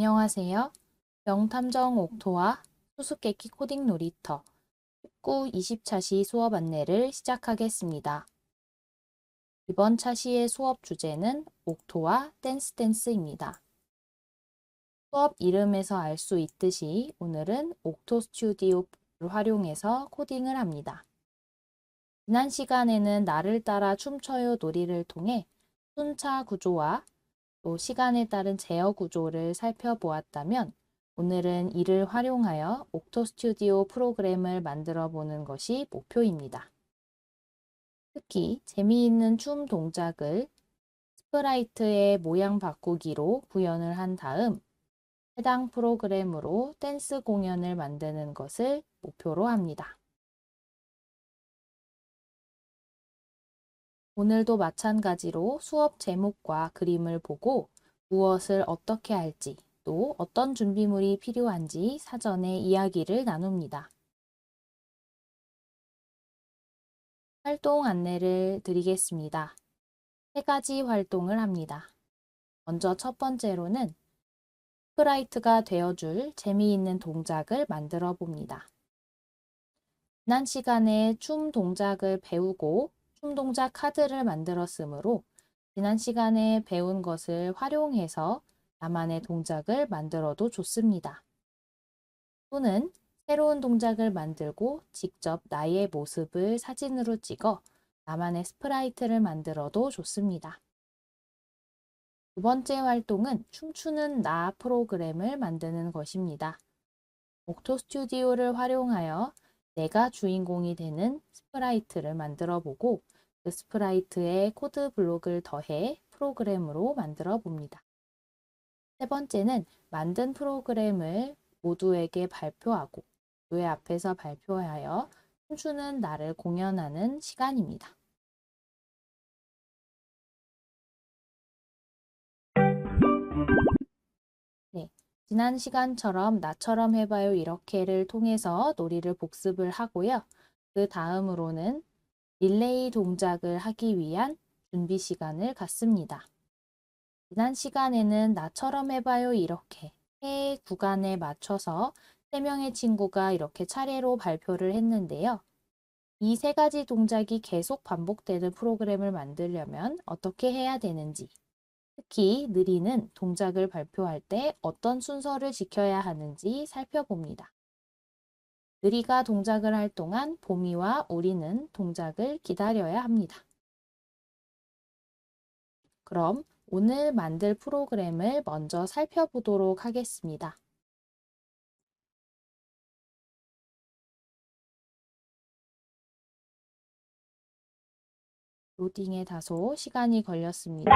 안녕하세요. 명탐정 옥토와 수수께끼 코딩 놀이터 19, 20차시 수업 안내를 시작하겠습니다. 이번 차시의 수업 주제는 옥토와 댄스입니다. 수업 이름에서 알 수 있듯이 오늘은 옥토 스튜디오를 활용해서 코딩을 합니다. 지난 시간에는 나를 따라 춤춰요 놀이를 통해 순차 구조와 또 시간에 따른 제어 구조를 살펴보았다면 오늘은 이를 활용하여 옥토 스튜디오 프로그램을 만들어 보는 것이 목표입니다. 특히 재미있는 춤 동작을 스프라이트의 모양 바꾸기로 구현을 한 다음 해당 프로그램으로 댄스 공연을 만드는 것을 목표로 합니다. 오늘도 마찬가지로 수업 제목과 그림을 보고 무엇을 어떻게 할지 또 어떤 준비물이 필요한지 사전에 이야기를 나눕니다. 활동 안내를 드리겠습니다. 세 가지 활동을 합니다. 먼저 첫 번째로는 스프라이트가 되어줄 재미있는 동작을 만들어 봅니다. 지난 시간에 춤 동작을 배우고 춤 동작 카드를 만들었으므로 지난 시간에 배운 것을 활용해서 나만의 동작을 만들어도 좋습니다. 또는 새로운 동작을 만들고 직접 나의 모습을 사진으로 찍어 나만의 스프라이트를 만들어도 좋습니다. 두 번째 활동은 춤추는 나 프로그램을 만드는 것입니다. 옥토 스튜디오를 활용하여 내가 주인공이 되는 스프라이트를 만들어 보고 그 스프라이트에 코드 블록을 더해 프로그램으로 만들어 봅니다. 세 번째는 만든 프로그램을 모두에게 발표하고 교회 앞에서 발표하여 춤추는 나를 공연하는 시간입니다. 네, 지난 시간처럼 나처럼 해봐요 이렇게를 통해서 놀이를 복습을 하고요. 그 다음으로는 릴레이 동작을 하기 위한 준비 시간을 갖습니다. 지난 시간에는 나처럼 해봐요 이렇게 해 구간에 맞춰서 3명의 친구가 이렇게 차례로 발표를 했는데요. 이 세 가지 동작이 계속 반복되는 프로그램을 만들려면 어떻게 해야 되는지, 특히 느리는 동작을 발표할 때 어떤 순서를 지켜야 하는지 살펴봅니다. 느리가 동작을 할 동안 보미와 우리는 동작을 기다려야 합니다. 그럼 오늘 만들 프로그램을 먼저 살펴보도록 하겠습니다. 로딩에 다소 시간이 걸렸습니다.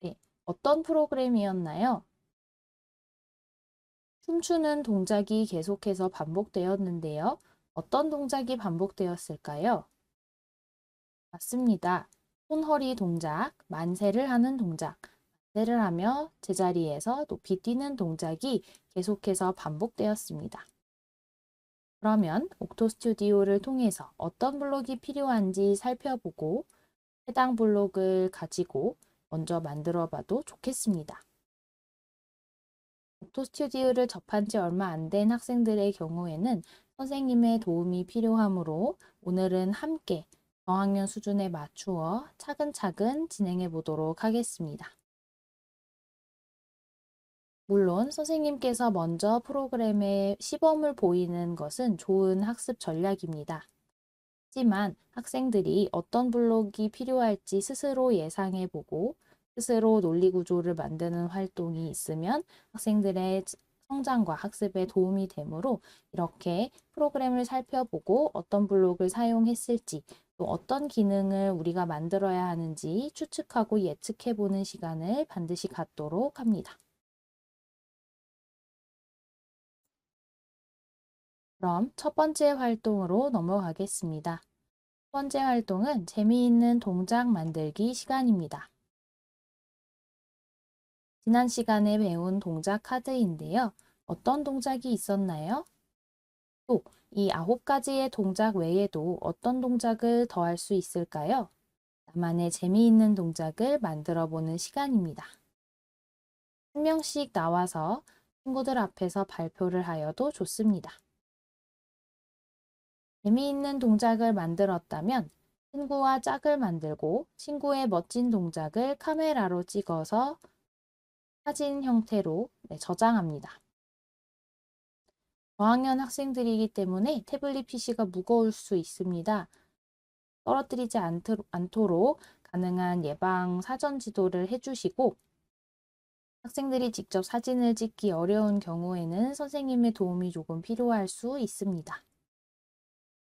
네, 어떤 프로그램이었나요? 춤추는 동작이 계속해서 반복되었는데요. 어떤 동작이 반복되었을까요? 맞습니다. 손허리 동작, 만세를 하는 동작, 만세를 하며 제자리에서 높이 뛰는 동작이 계속해서 반복되었습니다. 그러면 옥토 스튜디오를 통해서 어떤 블록이 필요한지 살펴보고 해당 블록을 가지고 먼저 만들어 봐도 좋겠습니다. 옥토 스튜디오를 접한 지 얼마 안 된 학생들의 경우에는 선생님의 도움이 필요하므로 오늘은 함께 저학년 수준에 맞추어 차근차근 진행해 보도록 하겠습니다. 물론 선생님께서 먼저 프로그램에 시범을 보이는 것은 좋은 학습 전략입니다. 하지만 학생들이 어떤 블록이 필요할지 스스로 예상해 보고 스스로 논리 구조를 만드는 활동이 있으면 학생들의 성장과 학습에 도움이 되므로 이렇게 프로그램을 살펴보고 어떤 블록을 사용했을지 또 어떤 기능을 우리가 만들어야 하는지 추측하고 예측해 보는 시간을 반드시 갖도록 합니다. 그럼 첫 번째 활동으로 넘어가겠습니다. 번째 활동은 재미있는 동작 만들기 시간입니다. 지난 시간에 배운 동작 카드인데요. 어떤 동작이 있었나요? 또 이 9가지의 동작 외에도 어떤 동작을 더 할 수 있을까요? 나만의 재미있는 동작을 만들어 보는 시간입니다. 한 명씩 나와서 친구들 앞에서 발표를 하여도 좋습니다. 재미있는 동작을 만들었다면 친구와 짝을 만들고 친구의 멋진 동작을 카메라로 찍어서 사진 형태로 저장합니다. 저학년 학생들이기 때문에 태블릿 PC가 무거울 수 있습니다. 떨어뜨리지 않도록 가능한 예방 사전 지도를 해주시고 학생들이 직접 사진을 찍기 어려운 경우에는 선생님의 도움이 조금 필요할 수 있습니다.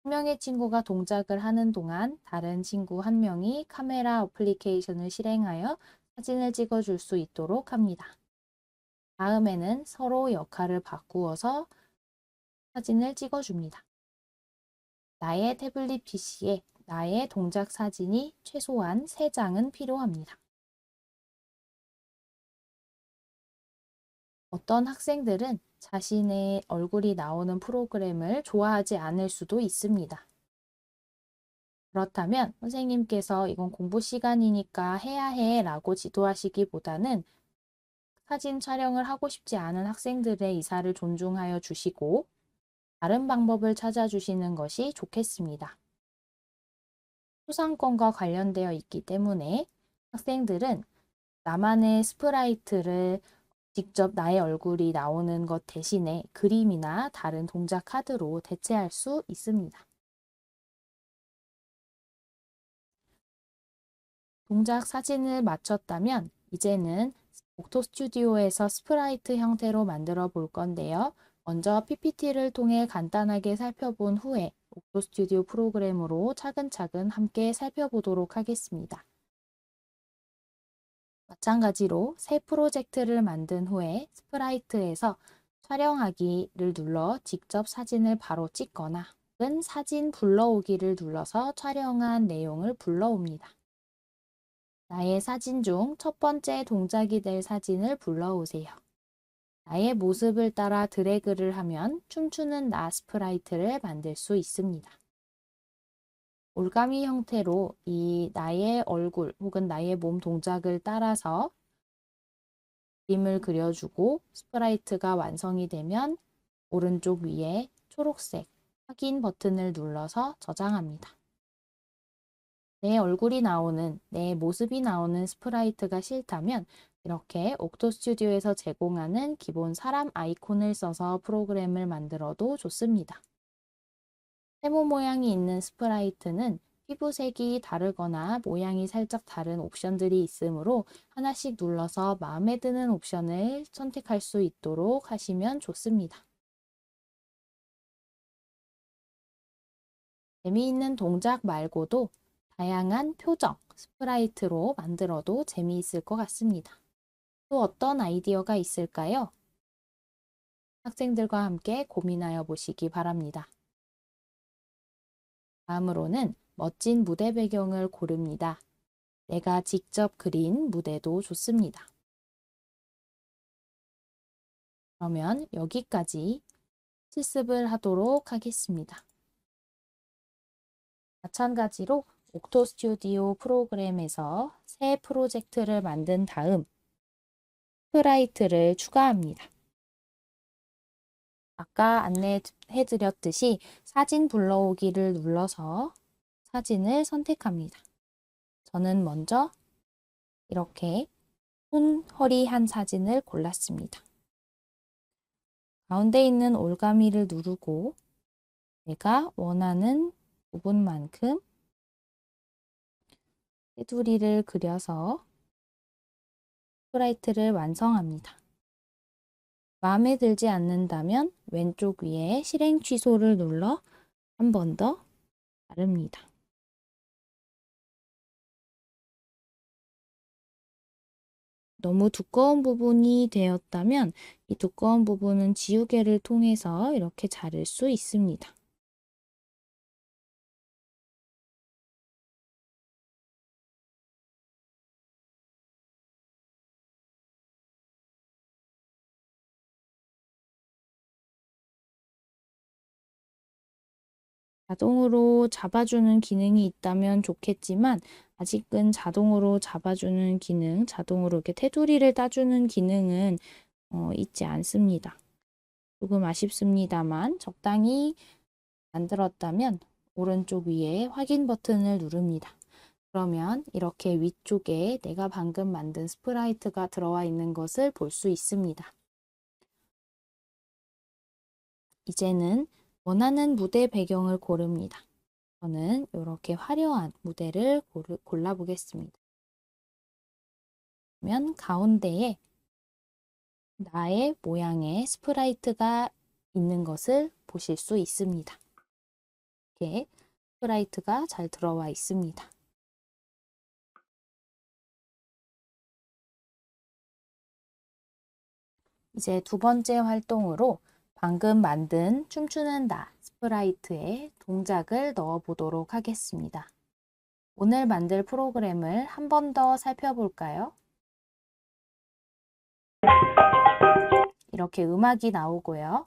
한 명의 친구가 동작을 하는 동안 다른 친구 한 명이 카메라 어플리케이션을 실행하여 사진을 찍어줄 수 있도록 합니다. 다음에는 서로 역할을 바꾸어서 사진을 찍어줍니다. 나의 태블릿 PC에 나의 동작 사진이 최소한 3장은 필요합니다. 어떤 학생들은 자신의 얼굴이 나오는 프로그램을 좋아하지 않을 수도 있습니다. 그렇다면 선생님께서 이건 공부 시간이니까 해야 해 라고 지도하시기보다는 사진 촬영을 하고 싶지 않은 학생들의 의사를 존중하여 주시고 다른 방법을 찾아주시는 것이 좋겠습니다. 초상권과 관련되어 있기 때문에 학생들은 나만의 스프라이트를 직접 나의 얼굴이 나오는 것 대신에 그림이나 다른 동작 카드로 대체할 수 있습니다. 동작 사진을 마쳤다면 이제는 옥토 스튜디오에서 스프라이트 형태로 만들어 볼 건데요. 먼저 PPT를 통해 간단하게 살펴본 후에 옥토 스튜디오 프로그램으로 차근차근 함께 살펴보도록 하겠습니다. 마찬가지로 새 프로젝트를 만든 후에 스프라이트에서 촬영하기를 눌러 직접 사진을 바로 찍거나 혹은 사진 불러오기를 눌러서 촬영한 내용을 불러옵니다. 나의 사진 중 첫 번째 동작이 될 사진을 불러오세요. 나의 모습을 따라 드래그를 하면 춤추는 나 스프라이트를 만들 수 있습니다. 올가미 형태로 이 나의 얼굴 혹은 나의 몸 동작을 따라서 그림을 그려주고 스프라이트가 완성이 되면 오른쪽 위에 초록색 확인 버튼을 눌러서 저장합니다. 내 얼굴이 나오는, 내 모습이 나오는 스프라이트가 싫다면 이렇게 옥토 스튜디오에서 제공하는 기본 사람 아이콘을 써서 프로그램을 만들어도 좋습니다. 세모 모양이 있는 스프라이트는 피부색이 다르거나 모양이 살짝 다른 옵션들이 있으므로 하나씩 눌러서 마음에 드는 옵션을 선택할 수 있도록 하시면 좋습니다. 재미있는 동작 말고도 다양한 표정, 스프라이트로 만들어도 재미있을 것 같습니다. 또 어떤 아이디어가 있을까요? 학생들과 함께 고민하여 보시기 바랍니다. 다음으로는 멋진 무대 배경을 고릅니다. 내가 직접 그린 무대도 좋습니다. 그러면 여기까지 실습을 하도록 하겠습니다. 마찬가지로 옥토 스튜디오 프로그램에서 새 프로젝트를 만든 다음 스프라이트를 추가합니다. 아까 안내해드렸듯이 사진 불러오기를 눌러서 사진을 선택합니다. 저는 먼저 이렇게 손, 허리 한 사진을 골랐습니다. 가운데 있는 올가미를 누르고 내가 원하는 부분만큼 테두리를 그려서 스프라이트를 완성합니다. 마음에 들지 않는다면 왼쪽 위에 실행 취소를 눌러 한 번 더 자릅니다. 너무 두꺼운 부분이 되었다면 이 두꺼운 부분은 지우개를 통해서 이렇게 자를 수 있습니다. 자동으로 잡아주는 기능이 있다면 좋겠지만 아직은 자동으로 잡아주는 기능, 자동으로 이렇게 테두리를 따주는 기능은 있지 않습니다. 조금 아쉽습니다만 적당히 만들었다면 오른쪽 위에 확인 버튼을 누릅니다. 그러면 이렇게 위쪽에 내가 방금 만든 스프라이트가 들어와 있는 것을 볼 수 있습니다. 이제는 원하는 무대 배경을 고릅니다. 저는 이렇게 화려한 무대를 골라보겠습니다. 그러면 가운데에 나의 모양의 스프라이트가 있는 것을 보실 수 있습니다. 이렇게 스프라이트가 잘 들어와 있습니다. 이제 두 번째 활동으로 방금 만든 춤추는 나 스프라이트에 동작을 넣어 보도록 하겠습니다. 오늘 만들 프로그램을 한 번 더 살펴볼까요? 이렇게 음악이 나오고요.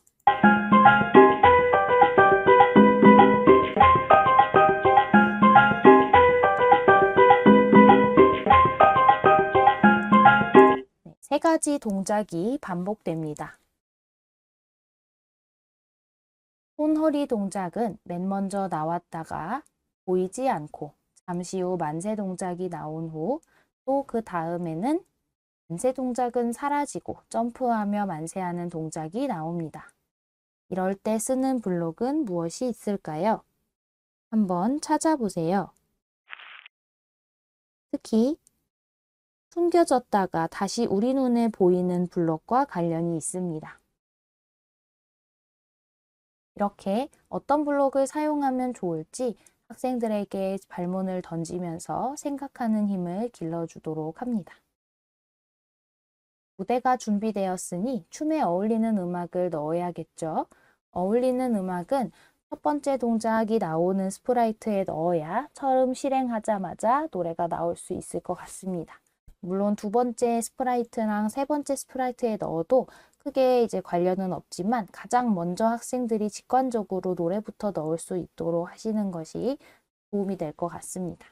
세 가지 동작이 반복됩니다. 손허리 동작은 맨 먼저 나왔다가 보이지 않고 잠시 후 만세 동작이 나온 후 또 그 다음에는 만세 동작은 사라지고 점프하며 만세하는 동작이 나옵니다. 이럴 때 쓰는 블록은 무엇이 있을까요? 한번 찾아보세요. 특히 숨겨졌다가 다시 우리 눈에 보이는 블록과 관련이 있습니다. 이렇게 어떤 블록을 사용하면 좋을지 학생들에게 발문을 던지면서 생각하는 힘을 길러주도록 합니다. 무대가 준비되었으니 춤에 어울리는 음악을 넣어야겠죠. 어울리는 음악은 첫 번째 동작이 나오는 스프라이트에 넣어야 처음 실행하자마자 노래가 나올 수 있을 것 같습니다. 물론 두 번째 스프라이트랑 세 번째 스프라이트에 넣어도 크게 이제 관련은 없지만 가장 먼저 학생들이 직관적으로 노래부터 넣을 수 있도록 하시는 것이 도움이 될 것 같습니다.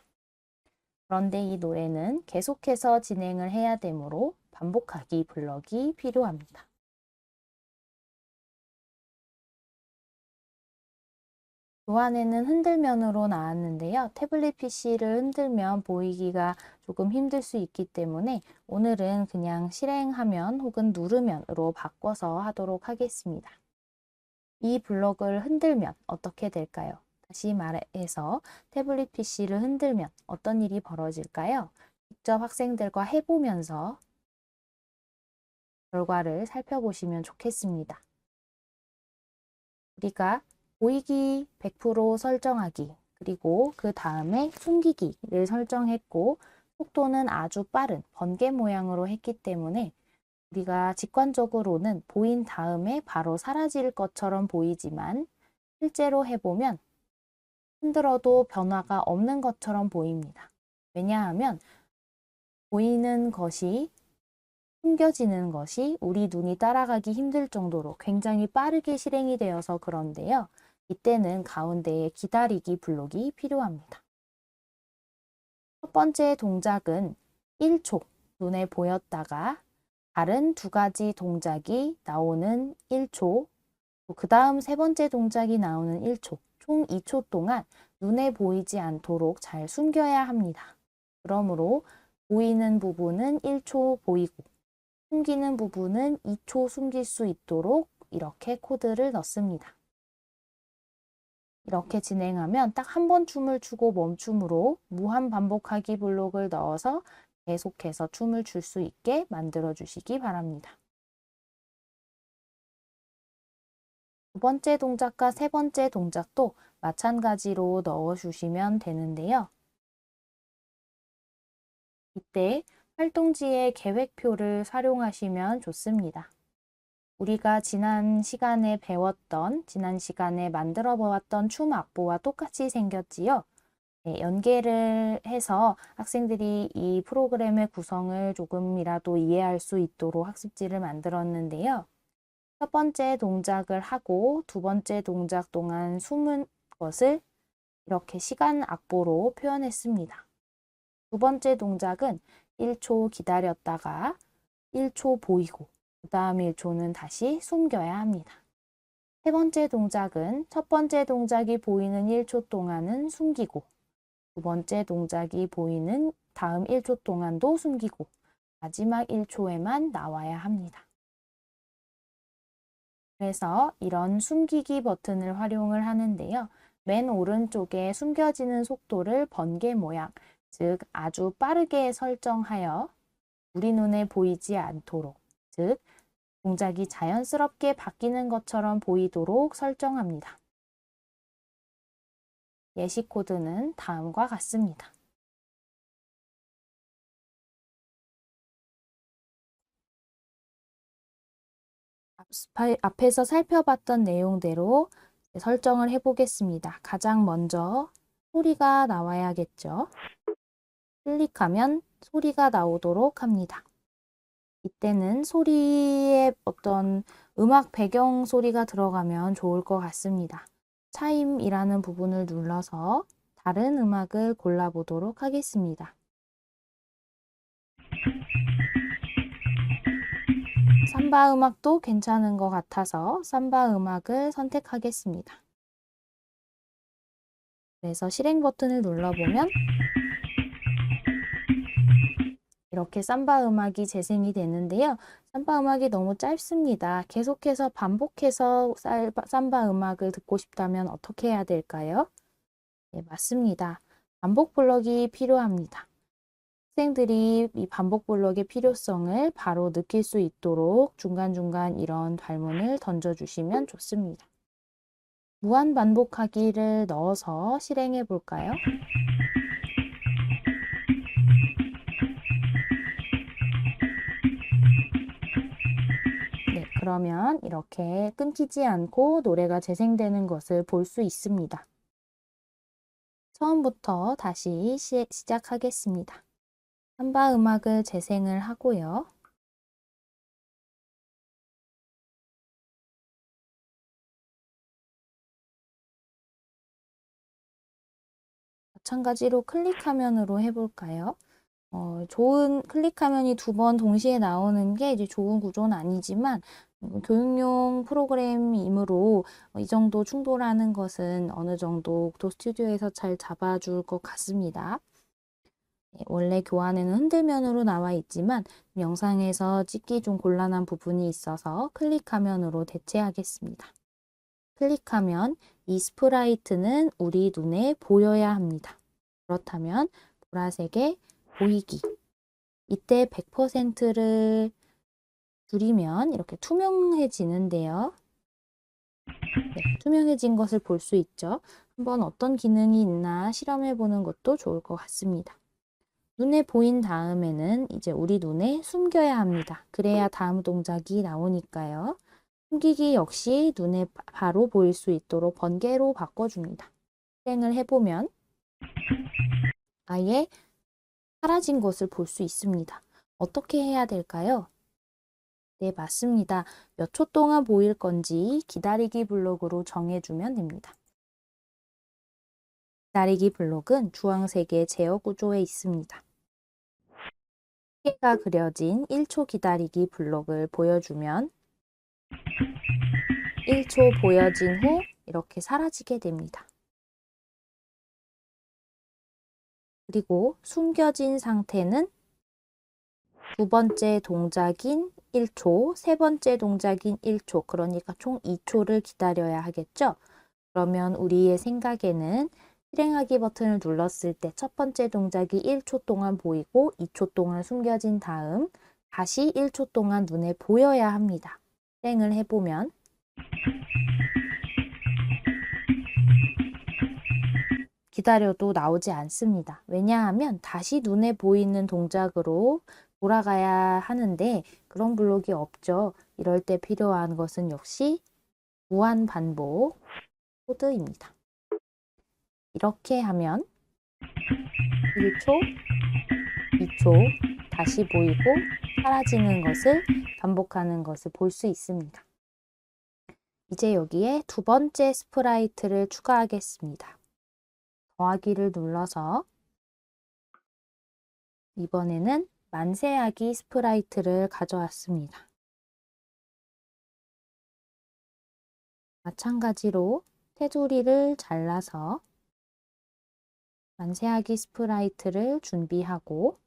그런데 이 노래는 계속해서 진행을 해야 되므로 반복하기 블럭이 필요합니다. 교환에는 흔들면으로 나왔는데요. 태블릿 PC를 흔들면 보이기가 조금 힘들 수 있기 때문에 오늘은 그냥 실행하면 혹은 누르면으로 바꿔서 하도록 하겠습니다. 이 블럭을 흔들면 어떻게 될까요? 다시 말해서 태블릿 PC를 흔들면 어떤 일이 벌어질까요? 직접 학생들과 해보면서 결과를 살펴보시면 좋겠습니다. 우리가 보이기 100% 설정하기, 그리고 그 다음에 숨기기를 설정했고 속도는 아주 빠른 번개 모양으로 했기 때문에 우리가 직관적으로는 보인 다음에 바로 사라질 것처럼 보이지만 실제로 해보면 흔들어도 변화가 없는 것처럼 보입니다. 왜냐하면 보이는 것이 숨겨지는 것이 우리 눈이 따라가기 힘들 정도로 굉장히 빠르게 실행이 되어서 그런데요. 이때는 가운데에 기다리기 블록이 필요합니다. 첫 번째 동작은 1초 눈에 보였다가 다른 두 가지 동작이 나오는 1초, 그 다음 세 번째 동작이 나오는 1초, 총 2초 동안 눈에 보이지 않도록 잘 숨겨야 합니다. 그러므로 보이는 부분은 1초 보이고 숨기는 부분은 2초 숨길 수 있도록 이렇게 코드를 넣습니다. 이렇게 진행하면 딱 한 번 춤을 추고 멈춤으로 무한 반복하기 블록을 넣어서 계속해서 춤을 출 수 있게 만들어 주시기 바랍니다. 두 번째 동작과 세 번째 동작도 마찬가지로 넣어 주시면 되는데요. 이때 활동지의 계획표를 활용하시면 좋습니다. 우리가 지난 시간에 만들어 보았던 춤 악보와 똑같이 생겼지요. 네, 연계를 해서 학생들이 이 프로그램의 구성을 조금이라도 이해할 수 있도록 학습지를 만들었는데요. 첫 번째 동작을 하고 두 번째 동작 동안 숨은 것을 이렇게 시간 악보로 표현했습니다. 두 번째 동작은 1초 기다렸다가 1초 보이고 그 다음 1초는 다시 숨겨야 합니다. 세 번째 동작은 첫 번째 동작이 보이는 1초 동안은 숨기고 두 번째 동작이 보이는 다음 1초 동안도 숨기고 마지막 1초에만 나와야 합니다. 그래서 이런 숨기기 버튼을 활용을 하는데요. 맨 오른쪽에 숨겨지는 속도를 번개 모양, 즉 아주 빠르게 설정하여 우리 눈에 보이지 않도록, 즉 동작이 자연스럽게 바뀌는 것처럼 보이도록 설정합니다. 예시 코드는 다음과 같습니다. 앞에서 살펴봤던 내용대로 설정을 해보겠습니다. 가장 먼저 소리가 나와야겠죠. 클릭하면 소리가 나오도록 합니다. 이때는 소리에 어떤 음악 배경 소리가 들어가면 좋을 것 같습니다. 차임이라는 부분을 눌러서 다른 음악을 골라보도록 하겠습니다. 삼바 음악도 괜찮은 것 같아서 삼바 음악을 선택하겠습니다. 그래서 실행 버튼을 눌러보면 이렇게 삼바 음악이 재생이 되는데요. 삼바 음악이 너무 짧습니다. 계속해서 반복해서 삼바 음악을 듣고 싶다면 어떻게 해야 될까요? 네, 맞습니다. 반복 블럭이 필요합니다. 학생들이 이 반복 블럭의 필요성을 바로 느낄 수 있도록 중간중간 이런 발문을 던져주시면 좋습니다. 무한 반복하기를 넣어서 실행해 볼까요? 네, 그러면 이렇게 끊기지 않고 노래가 재생되는 것을 볼 수 있습니다. 처음부터 다시 시작하겠습니다. 삼바 음악을 재생을 하고요. 마찬가지로 클릭 화면으로 해볼까요? 좋은 클릭 화면이 두 번 동시에 나오는 게 이제 좋은 구조는 아니지만 교육용 프로그램이므로 이 정도 충돌하는 것은 어느 정도 옥토 스튜디오에서 잘 잡아줄 것 같습니다. 원래 교환에는 흔들면으로 나와 있지만 영상에서 찍기 좀 곤란한 부분이 있어서 클릭 화면으로 대체하겠습니다. 클릭하면 이 스프라이트는 우리 눈에 보여야 합니다. 그렇다면 보라색의 보이기. 이때 100%를 줄이면 이렇게 투명해지는데요. 네, 투명해진 것을 볼 수 있죠. 한번 어떤 기능이 있나 실험해 보는 것도 좋을 것 같습니다. 눈에 보인 다음에는 이제 우리 눈에 숨겨야 합니다. 그래야 다음 동작이 나오니까요. 숨기기 역시 눈에 바로 보일 수 있도록 번개로 바꿔줍니다. 실행을 해보면 아예 사라진 것을 볼 수 있습니다. 어떻게 해야 될까요? 네, 맞습니다. 몇 초 동안 보일 건지 기다리기 블록으로 정해주면 됩니다. 기다리기 블록은 주황색의 제어 구조에 있습니다. 시계가 그려진 1초 기다리기 블록을 보여주면 1초 보여진 후 이렇게 사라지게 됩니다. 그리고 숨겨진 상태는 두 번째 동작인 1초, 세 번째 동작인 1초, 그러니까 총 2초를 기다려야 하겠죠? 그러면 우리의 생각에는 실행하기 버튼을 눌렀을 때 첫 번째 동작이 1초 동안 보이고 2초 동안 숨겨진 다음 다시 1초 동안 눈에 보여야 합니다. 실행을 해보면 기다려도 나오지 않습니다. 왜냐하면 다시 눈에 보이는 동작으로 돌아가야 하는데 그런 블록이 없죠. 이럴 때 필요한 것은 역시 무한 반복 코드입니다. 이렇게 하면 1초, 2초 다시 보이고 사라지는 것을 반복하는 것을 볼 수 있습니다. 이제 여기에 두 번째 스프라이트를 추가하겠습니다. 더하기를 눌러서 이번에는 만세아기 스프라이트를 가져왔습니다. 마찬가지로 테두리를 잘라서 만세아기 스프라이트를 준비하고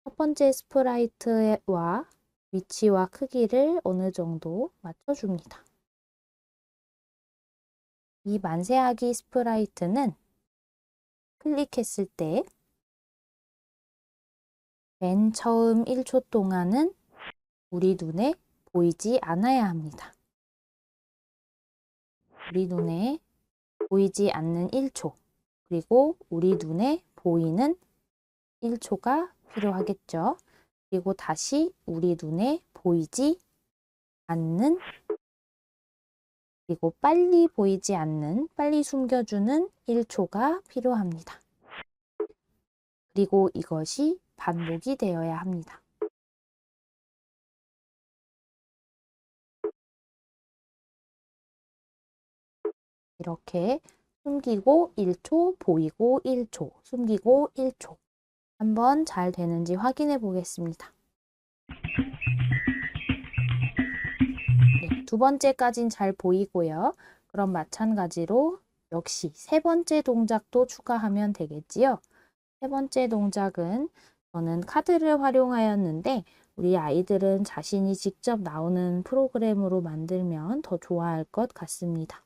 첫 번째 스프라이트와 위치와 크기를 어느 정도 맞춰줍니다. 이 만세아기 스프라이트는 클릭했을 때 맨 처음 1초 동안은 우리 눈에 보이지 않아야 합니다. 우리 눈에 보이지 않는 1초, 그리고 우리 눈에 보이는 1초가 필요하겠죠. 그리고 다시 우리 눈에 보이지 않는, 그리고 빨리 보이지 않는, 빨리 숨겨주는 1초가 필요합니다. 그리고 이것이 반복이 되어야 합니다. 이렇게 숨기고 1초, 보이고 1초, 숨기고 1초. 한번 잘 되는지 확인해 보겠습니다. 네, 두 번째까진 잘 보이고요. 그럼 마찬가지로 역시 세 번째 동작도 추가하면 되겠지요. 세 번째 동작은 저는 카드를 활용하였는데 우리 아이들은 자신이 직접 나오는 프로그램으로 만들면 더 좋아할 것 같습니다.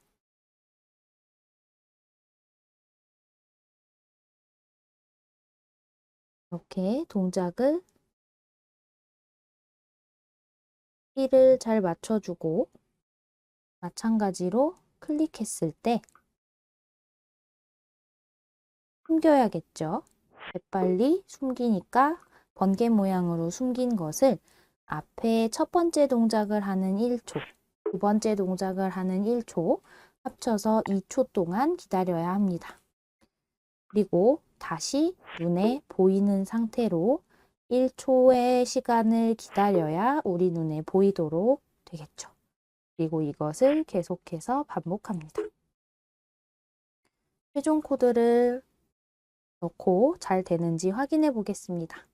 이렇게 동작을 키를 잘 맞춰주고 마찬가지로 클릭했을 때 숨겨야겠죠. 재빨리 숨기니까 번개 모양으로 숨긴 것을 앞에 첫 번째 동작을 하는 1초, 두 번째 동작을 하는 1초 합쳐서 2초 동안 기다려야 합니다. 그리고 다시 눈에 보이는 상태로 1초의 시간을 기다려야 우리 눈에 보이도록 되겠죠. 그리고 이것을 계속해서 반복합니다. 최종 코드를 넣고 잘 되는지 확인해 보겠습니다.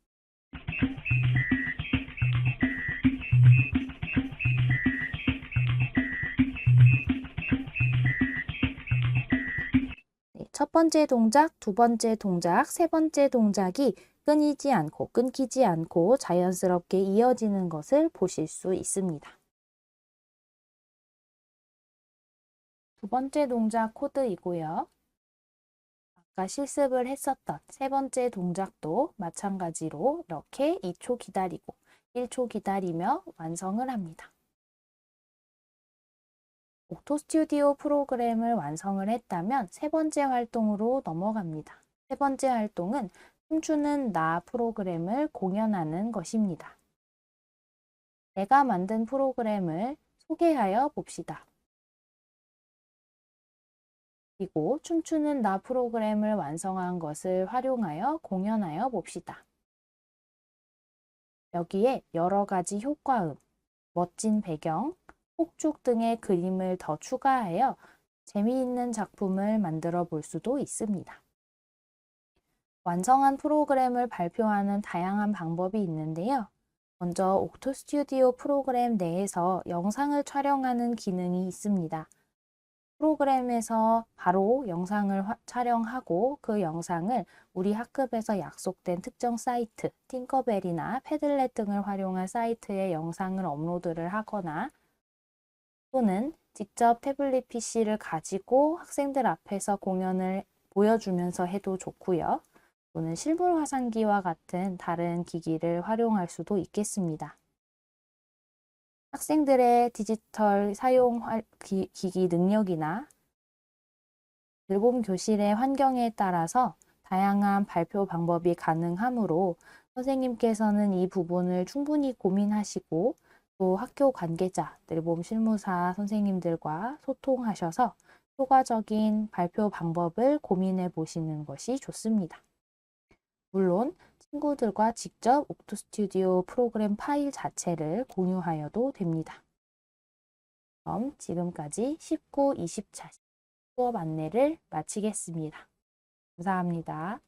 네, 첫 번째 동작, 두 번째 동작, 세 번째 동작이 끊기지 않고 자연스럽게 이어지는 것을 보실 수 있습니다. 두 번째 동작 코드이고요. 아까 실습을 했었던 세 번째 동작도 마찬가지로 이렇게 2초 기다리고 1초 기다리며 완성을 합니다. 옥토 스튜디오 프로그램을 완성을 했다면 세 번째 활동으로 넘어갑니다. 세 번째 활동은 춤추는 나 프로그램을 공연하는 것입니다. 내가 만든 프로그램을 소개하여 봅시다. 그리고 춤추는 나 프로그램을 완성한 것을 활용하여 공연하여 봅시다. 여기에 여러 가지 효과음, 멋진 배경, 폭죽 등의 그림을 더 추가하여 재미있는 작품을 만들어 볼 수도 있습니다. 완성한 프로그램을 발표하는 다양한 방법이 있는데요. 먼저 옥토 스튜디오 프로그램 내에서 영상을 촬영하는 기능이 있습니다. 프로그램에서 바로 영상을 촬영하고 그 영상을 우리 학급에서 약속된 특정 사이트, 팅커벨이나 패들렛 등을 활용한 사이트에 영상을 업로드를 하거나 또는 직접 태블릿 PC를 가지고 학생들 앞에서 공연을 보여주면서 해도 좋고요. 또는 실물 화상기와 같은 다른 기기를 활용할 수도 있겠습니다. 학생들의 디지털 사용 기기 능력이나 늘봄 교실의 환경에 따라서 다양한 발표 방법이 가능하므로 선생님께서는 이 부분을 충분히 고민하시고 또 학교 관계자, 늘봄 실무사 선생님들과 소통하셔서 효과적인 발표 방법을 고민해 보시는 것이 좋습니다. 물론 친구들과 직접 옥토 스튜디오 프로그램 파일 자체를 공유하여도 됩니다. 그럼 지금까지 19, 20차 수업 안내를 마치겠습니다. 감사합니다.